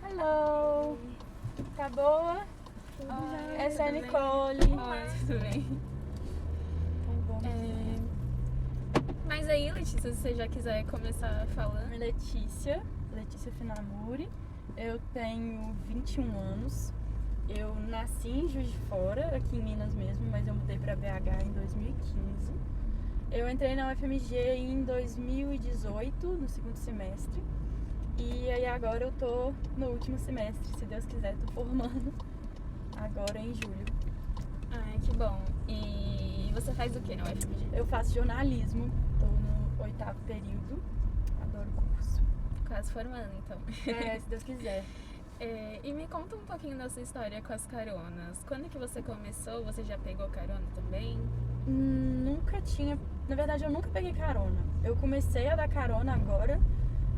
Hello! Tá boa? Oi, Essa é a tudo bem? Nicole. Oi, tudo bem? Então vamos. Mas aí, Letícia, se você já quiser começar falando. Meu nome é Letícia Finamuri. Eu tenho 21 anos. Eu nasci em Juiz de Fora, aqui em Minas mesmo, mas eu mudei pra BH em 2015. Eu entrei na UFMG em 2018, no segundo semestre. E aí agora eu tô no último semestre, se Deus quiser, tô formando agora em julho. Ai, que bom. E você faz o que na UFMG? Eu faço jornalismo, tô no 8º período, adoro o curso. Quase formando, então. Se Deus quiser. E me conta um pouquinho da sua história com as caronas. Quando que você começou? Você já pegou carona também? Nunca tinha, na verdade eu nunca peguei carona. Eu comecei a dar carona agora,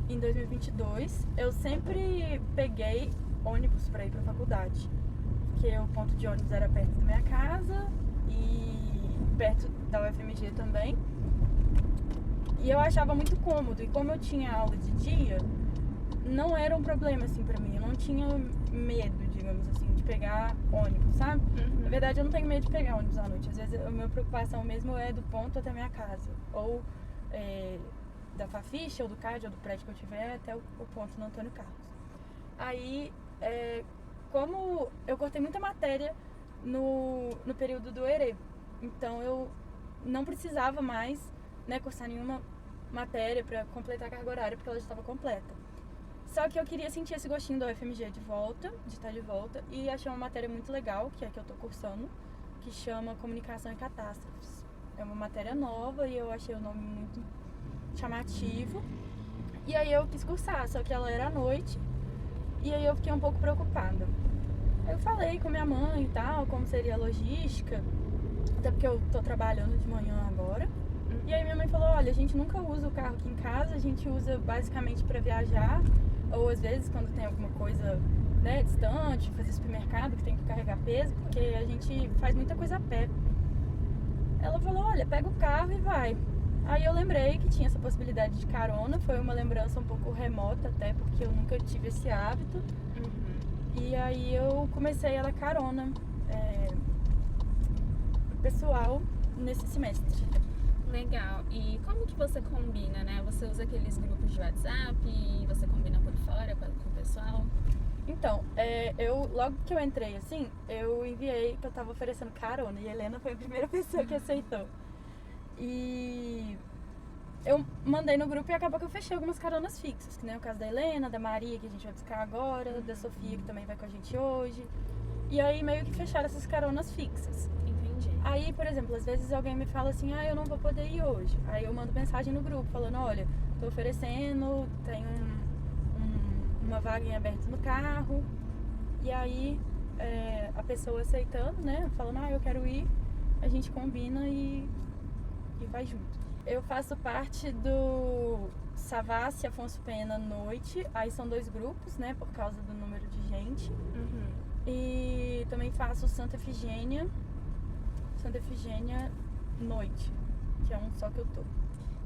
em 2022. Eu sempre peguei ônibus pra ir pra faculdade, porque o ponto de ônibus era perto da minha casa e perto da UFMG também. E eu achava muito cômodo, e como eu tinha aula de dia, não era um problema assim pra mim. Eu não tinha medo, digamos assim, de pegar ônibus, sabe? Na verdade eu não tenho medo de pegar ônibus à noite. Às vezes a minha preocupação mesmo é do ponto até a minha casa, ou da Fafiche, ou do CAD, ou do prédio que eu tiver, até o ponto no Antônio Carlos. Aí, como eu cortei muita matéria no período do ERE, então eu não precisava mais, né, cursar nenhuma matéria para completar a carga horária, porque ela já estava completa. Só que eu queria sentir esse gostinho da UFMG de volta, de estar de volta, e achei uma matéria muito legal, que é a que eu tô cursando, que chama Comunicação e Catástrofes. É uma matéria nova e eu achei o nome muito chamativo. E aí eu quis cursar, só que ela era à noite, e aí eu fiquei um pouco preocupada. Eu falei com minha mãe e tal, como seria a logística, até porque eu tô trabalhando de manhã agora. E aí minha mãe falou, olha, a gente nunca usa o carro aqui em casa, a gente usa basicamente pra viajar, ou às vezes quando tem alguma coisa, né, distante, fazer supermercado, que tem que carregar peso, porque a gente faz muita coisa a pé. Ela falou, olha, pega o carro e vai. Aí eu lembrei que tinha essa possibilidade de carona, foi uma lembrança um pouco remota até, porque eu nunca tive esse hábito. E aí eu comecei a dar carona pro pessoal nesse semestre. Legal. E como que você combina, né? Você usa aqueles grupos de WhatsApp e você combina por fora com o pessoal? Então, logo que eu entrei, assim, eu enviei que eu tava oferecendo carona, e a Helena foi a primeira pessoa que aceitou. E eu mandei no grupo e acabou que eu fechei algumas caronas fixas, que nem o caso da Helena, da Maria, que a gente vai buscar agora, da Sofia, que também vai com a gente hoje. E aí meio que fecharam essas caronas fixas. Entendi. Aí, por exemplo, às vezes alguém me fala assim, eu não vou poder ir hoje. Aí eu mando mensagem no grupo falando, olha, tô oferecendo, tem uma vaga em aberto no carro. E aí a pessoa aceitando, né, falando, eu quero ir, a gente combina e vai junto. Eu faço parte do Savassi Afonso Pena Noite, aí são 2 grupos, né, por causa do número de gente. E também faço Santa Efigênia Noite, que é um só que eu tô.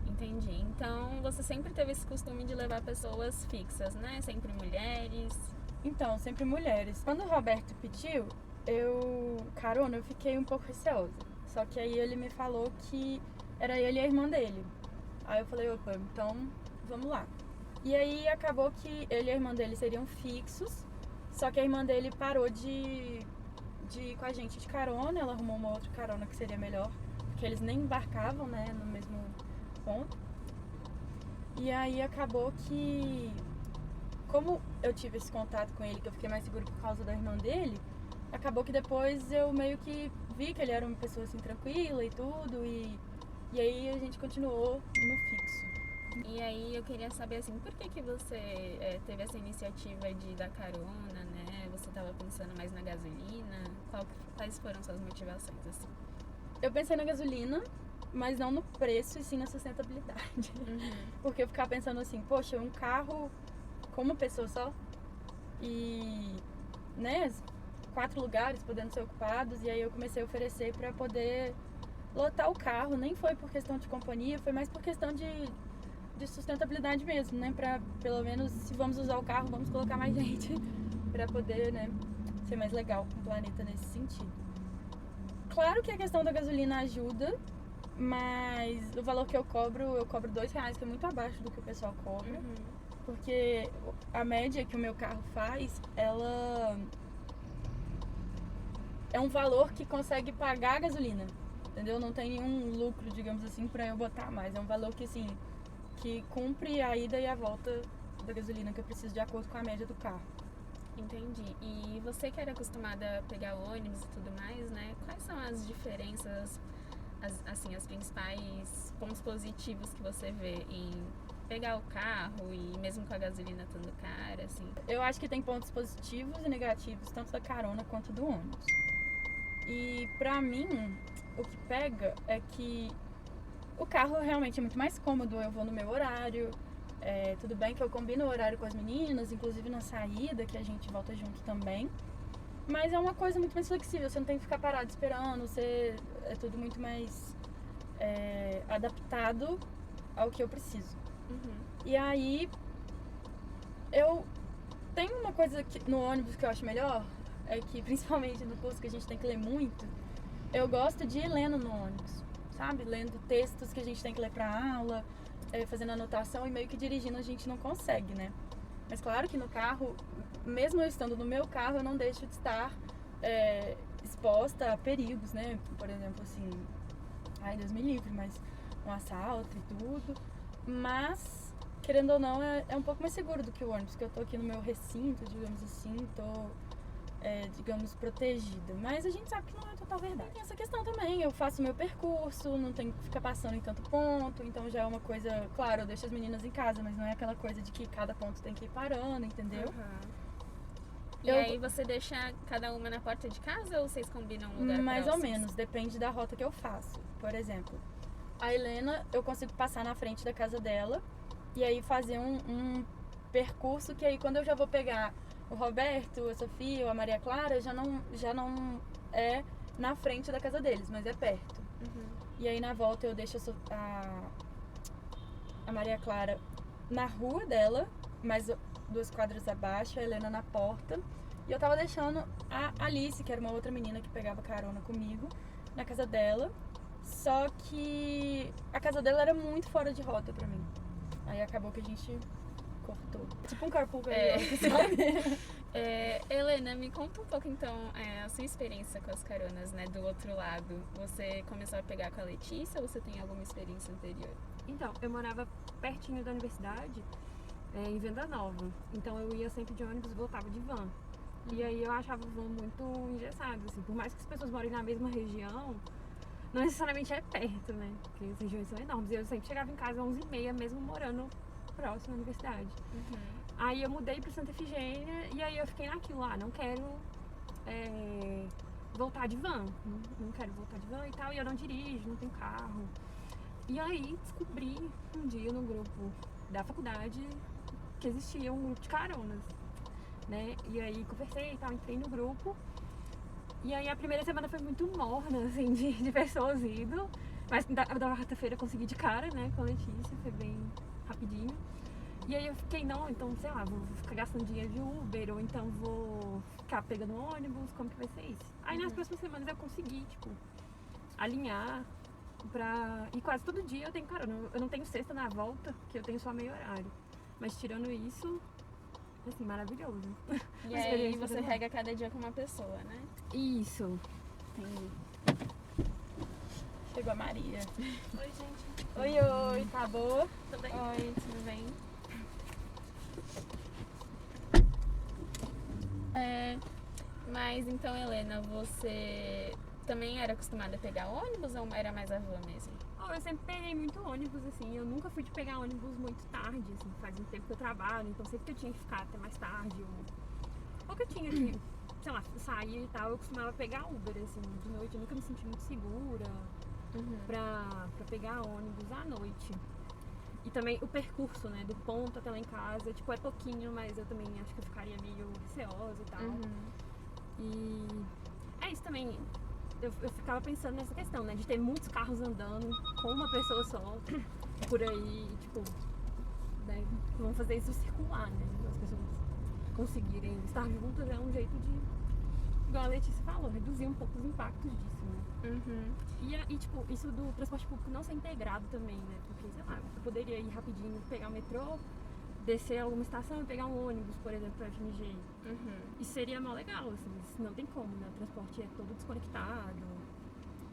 Entendi. Então, você sempre teve esse costume de levar pessoas fixas, né? Sempre mulheres. Então, sempre mulheres. Quando o Roberto pediu, carona, eu fiquei um pouco receosa. Só que aí ele me falou que era ele e a irmã dele. Aí eu falei, opa, então vamos lá. E aí acabou que ele e a irmã dele seriam fixos, só que a irmã dele parou de ir com a gente de carona, ela arrumou uma outra carona que seria melhor, porque eles nem embarcavam, né, no mesmo ponto. E aí acabou que, como eu tive esse contato com ele, que eu fiquei mais segura por causa da irmã dele, acabou que depois eu meio que vi que ele era uma pessoa assim tranquila e tudo, e aí a gente continuou no fixo. E aí eu queria saber assim, por que você teve essa iniciativa de dar carona, né? Você estava pensando mais na gasolina? Quais foram suas motivações assim? Eu pensei na gasolina, mas não no preço e sim na sustentabilidade. Porque eu ficava pensando assim, poxa, um carro com uma pessoa só e, né, 4 lugares podendo ser ocupados, e aí eu comecei a oferecer para poder lotar o carro. Nem foi por questão de companhia, foi mais por questão de de sustentabilidade mesmo, né? Pra, pelo menos, se vamos usar o carro, vamos colocar mais gente pra poder, né, ser mais legal com o planeta nesse sentido. Claro que a questão da gasolina ajuda, mas o valor que eu cobro R$2, que é muito abaixo do que o pessoal cobra. Porque a média que o meu carro faz, ela é um valor que consegue pagar a gasolina, entendeu? Não tem nenhum lucro, digamos assim, pra eu botar mais. É um valor que, assim, que cumpre a ida e a volta da gasolina que eu preciso de acordo com a média do carro. Entendi. E você que era acostumada a pegar ônibus e tudo mais, né? Quais são as diferenças, as principais pontos positivos que você vê em pegar o carro e mesmo com a gasolina estando cara, assim? Eu acho que tem pontos positivos e negativos, tanto da carona quanto do ônibus. E pra mim, o que pega é que o carro realmente é muito mais cômodo, eu vou no meu horário. Tudo bem que eu combino o horário com as meninas, inclusive na saída, que a gente volta junto também. Mas é uma coisa muito mais flexível, você não tem que ficar parado esperando, é tudo muito mais adaptado ao que eu preciso. E aí, eu tenho uma coisa no ônibus que eu acho melhor, é que principalmente no curso que a gente tem que ler muito, eu gosto de ir lendo no ônibus, sabe? Lendo textos que a gente tem que ler pra aula, fazendo anotação, e meio que dirigindo a gente não consegue, né? Mas claro que no carro, mesmo eu estando no meu carro, eu não deixo de estar exposta a perigos, né? Por exemplo, assim, ai, Deus me livre, mas um assalto e tudo. Mas, querendo ou não, é um pouco mais seguro do que o ônibus, que eu tô aqui no meu recinto, digamos assim, digamos, protegida. Mas a gente sabe que não é total verdade. Tem essa questão também, eu faço meu percurso, não tenho que ficar passando em tanto ponto, então já é uma coisa, claro, eu deixo as meninas em casa, mas não é aquela coisa de que cada ponto tem que ir parando, entendeu? E aí você deixa cada uma na porta de casa ou vocês combinam um lugar mais próximo? ou menos, depende da rota que eu faço. Por exemplo, a Helena, eu consigo passar na frente da casa dela e aí fazer um percurso que aí quando eu já vou pegar o Roberto, a Sofia ou a Maria Clara, já não é na frente da casa deles, mas é perto. E aí na volta eu deixo a Maria Clara na rua dela, mais 2 quadras abaixo, a Helena na porta. E eu tava deixando a Alice, que era uma outra menina que pegava carona comigo, na casa dela. Só que a casa dela era muito fora de rota pra mim. Aí acabou que a gente cortou. Tipo um carpool karaoke, sabe? Helena, me conta um pouco então a sua experiência com as caronas, né, do outro lado. Você começou a pegar com a Letícia ou você tem alguma experiência anterior? Então, eu morava pertinho da universidade, em Venda Nova. Então eu ia sempre de ônibus e voltava de van. E aí eu achava o van muito engessado, assim. Por mais que as pessoas morem na mesma região, não necessariamente é perto, né? Porque as regiões são enormes. E eu sempre chegava em casa às 11h30, mesmo morando próximo da universidade. Aí eu mudei pra Santa Efigênia e aí eu fiquei naquilo lá, não quero voltar de van. Não quero voltar de van e tal. E eu não dirijo, não tenho carro. E aí descobri um dia no grupo da faculdade que existia um grupo de caronas, né? E aí conversei e tal, entrei no grupo. E aí a primeira semana foi muito morna, assim, de pessoas indo. Mas da quarta-feira eu consegui de cara, né, com a Letícia, foi bem rapidinho. E aí eu fiquei, não, então, sei lá, vou ficar gastando dinheiro de Uber, ou então vou ficar pegando ônibus, como que vai ser isso? Aí nas próximas semanas eu consegui, tipo, alinhar pra... E quase todo dia eu tenho carona. Eu não tenho sexta na volta, que eu tenho só meio horário. Mas tirando isso, assim, maravilhoso. E aí você pega cada dia com uma pessoa, né? Isso. Entendi. Chegou a Maria. Oi, gente. Oi, tá boa? Tudo bem? Oi, tudo bem? Mas então, Helena, você também era acostumada a pegar ônibus ou era mais a van mesmo? Eu sempre peguei muito ônibus, assim, eu nunca fui de pegar ônibus muito tarde, assim, faz um tempo que eu trabalho, então sempre que eu tinha que ficar até mais tarde, ou que eu tinha que, sei lá, sair e tal, eu costumava pegar Uber, assim, de noite, eu nunca me senti muito segura pra pegar ônibus à noite. E também o percurso, né, do ponto até lá em casa, tipo, é pouquinho, mas eu também acho que eu ficaria meio receosa e tal. E é isso também. Eu ficava pensando nessa questão, né, de ter muitos carros andando com uma pessoa só por aí, tipo, né? Vamos fazer isso circular, né? As pessoas conseguirem estar juntas é um jeito de, igual a Letícia falou, reduzir um pouco os impactos disso, né? Uhum. E tipo, isso do transporte público não ser integrado também, né? Porque, sei lá, eu poderia ir rapidinho pegar o metrô, descer a alguma estação e pegar um ônibus, por exemplo, pra FMG. Uhum. Isso seria mó legal, assim, isso não tem como, né? O transporte é todo desconectado.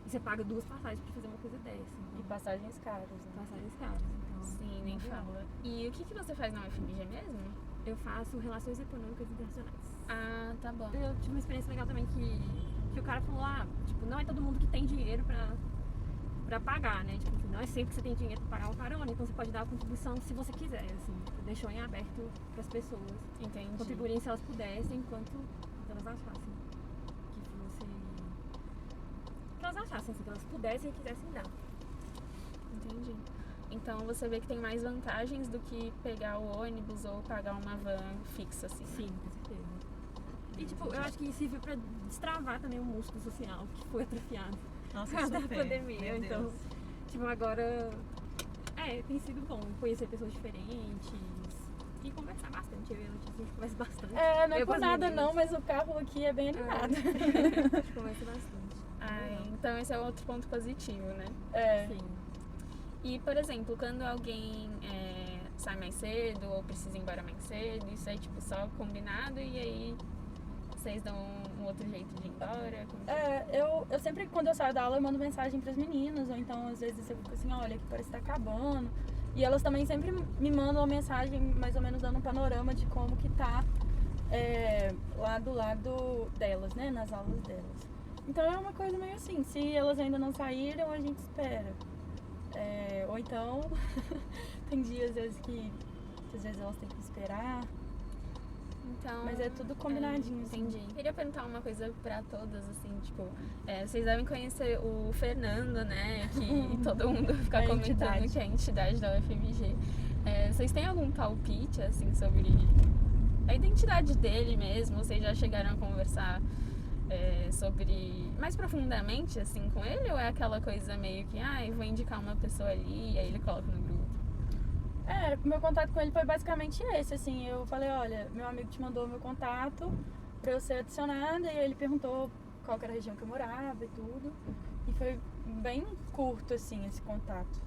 E você paga 2 passagens pra fazer uma coisa dessa. E Então, passagens caras, né? passagens caras. Então, Sim, nem legal. fala. E o que você faz na UFMG mesmo? Eu faço relações econômicas internacionais. Ah, tá bom. Eu tive uma experiência legal também que o cara falou, tipo, não é todo mundo que tem dinheiro pra pagar, né? Tipo, não é sempre que você tem dinheiro pra pagar uma carona, então você pode dar a contribuição se você quiser, assim. Deixou em aberto pras pessoas Entendi. contribuírem se elas pudessem, enquanto elas achassem que fosse... Que elas achassem, assim, que elas pudessem e quisessem dar. Entendi. Então você vê que tem mais vantagens do que pegar o ônibus ou pagar uma van fixa, assim. Né? Sim, com certeza. E, tipo, eu acho que serviu pra destravar também o músculo social, que foi atrofiado Nossa, por causa da super. pandemia. Meu Então, Deus. tipo, agora tem sido bom conhecer pessoas diferentes e conversar bastante. Eu e a Letícia, a gente conversa bastante. É, não é Eu com por as nada meninas. não, mas o carro aqui é bem animado. A gente conversa bastante. Ah, então esse é outro ponto positivo, né? É. Sim. E, por exemplo, quando alguém sai mais cedo ou precisa ir embora mais cedo, isso é tipo só combinado e aí vocês dão um outro jeito de ir embora? Como que Eu sempre, quando eu saio da aula, eu mando mensagem pras meninas, ou então às vezes eu fico assim, olha, que parece que tá acabando. E elas também sempre me mandam uma mensagem, mais ou menos dando um panorama de como que tá lá do lado delas, né, nas aulas delas. Então é uma coisa meio assim, se elas ainda não saíram, a gente espera. Ou então, tem dias às vezes que às vezes elas têm que esperar. Então, Mas é tudo combinadinho, assim. Entendi. Queria perguntar uma coisa pra todas, assim, tipo, vocês devem conhecer o Fernando, né? Que todo mundo fica A comentando entidade. que é a entidade da UFMG. Vocês têm algum palpite, assim, sobre a identidade dele mesmo? Vocês já chegaram a conversar sobre mais profundamente, assim, com ele? Ou é aquela coisa meio que, vou indicar uma pessoa ali e aí ele coloca no grupo? Meu contato com ele foi basicamente esse, assim, eu falei, olha, meu amigo te mandou meu contato pra eu ser adicionada, e ele perguntou qual que era a região que eu morava e tudo, e foi bem curto, assim, esse contato.